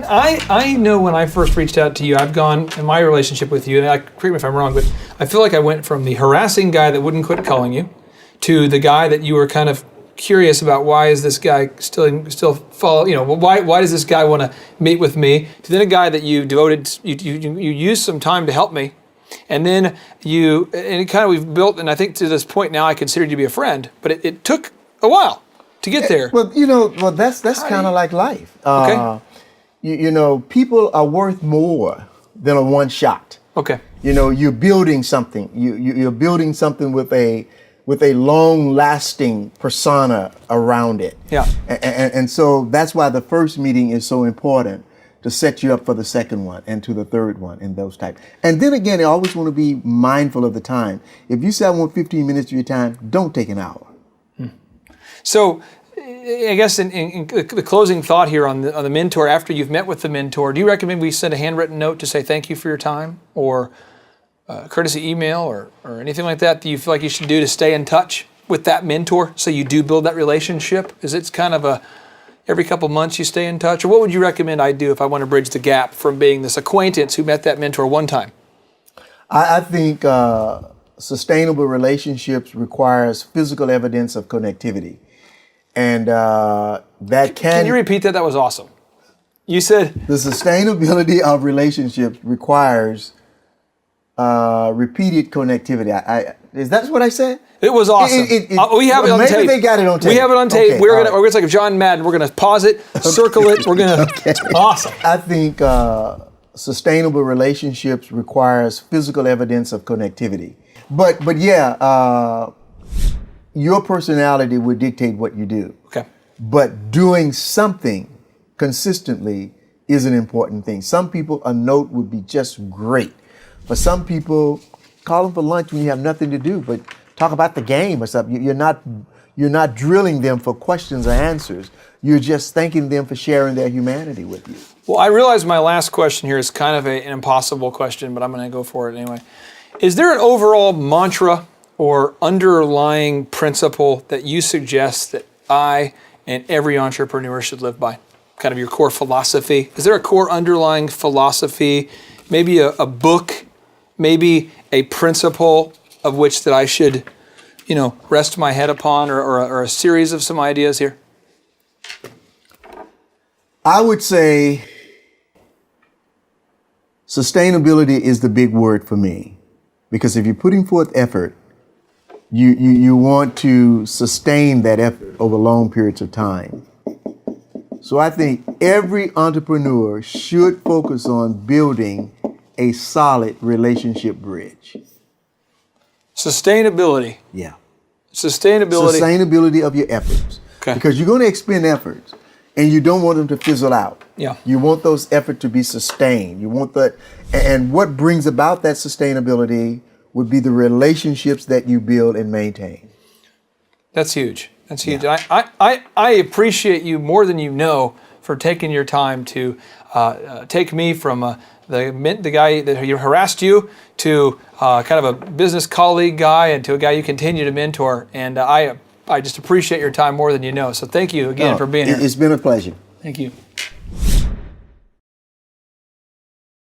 I know when I first reached out to you, I've gone in my relationship with you, and correct me if I'm wrong, but I feel like I went from the harassing guy that wouldn't quit calling you to the guy that you were kind of curious about, why is this guy still follow, why does this guy want to meet with me, to then a guy that you devoted, you used some time to help me, and then we've built, and I think to this point now I consider you to be a friend, but it took a while to get there. Well, that's kind of like life. Okay. People are worth more than a one shot. Okay. You're building something. You're building something with a long-lasting persona around it. Yeah. And so that's why the first meeting is so important, to set you up for the second one and to the third one and those type. And then again, I always want to be mindful of the time. If you say I want 15 minutes of your time, don't take an hour. So I guess in the closing thought here on the mentor, after you've met with the mentor, do you recommend we send a handwritten note to say thank you for your time, or courtesy email or anything like that you feel like you should do to stay in touch with that mentor so you do build that relationship? Is it kind of every couple months you stay in touch? Or what would you recommend I do if I want to bridge the gap from being this acquaintance who met that mentor one time? I think sustainable relationships requires physical evidence of connectivity. And Can you repeat that? That was awesome. You said the sustainability of relationships requires repeated connectivity. Is that what I said? It was awesome. We have it on tape. Maybe they got it on tape. We have it on tape. Okay, it's like John Madden. We're gonna pause it, circle it. We're gonna. Okay. Awesome. I think sustainable relationships requires physical evidence of connectivity. But your personality would dictate what you do. Okay. But doing something consistently is an important thing. Some people, a note would be just great. For some people, call them for lunch when you have nothing to do, but talk about the game or something. You're not drilling them for questions or answers. You're just thanking them for sharing their humanity with you. Well, I realize my last question here is kind of an impossible question, but I'm going to go for it anyway. Is there an overall mantra or underlying principle that you suggest that I and every entrepreneur should live by? Kind of your core philosophy. Is there a core underlying philosophy, maybe a book, maybe a principle of which that I should, rest my head upon, or a series of some ideas here? I would say sustainability is the big word for me, because if you're putting forth effort, you want to sustain that effort over long periods of time. So I think every entrepreneur should focus on building a solid relationship bridge. Sustainability. Yeah. Sustainability of your efforts. Okay. Because you're going to expend efforts and you don't want them to fizzle out. Yeah. You want those efforts to be sustained. You want that. And what brings about that sustainability would be the relationships that you build and maintain. That's huge. That's huge. Yeah. I appreciate you more than you know for taking your time to take me from the guy that harassed you to kind of a business colleague guy, and to a guy you continue to mentor. And I just appreciate your time more than you know. So thank you again for being here. It's been a pleasure. Thank you.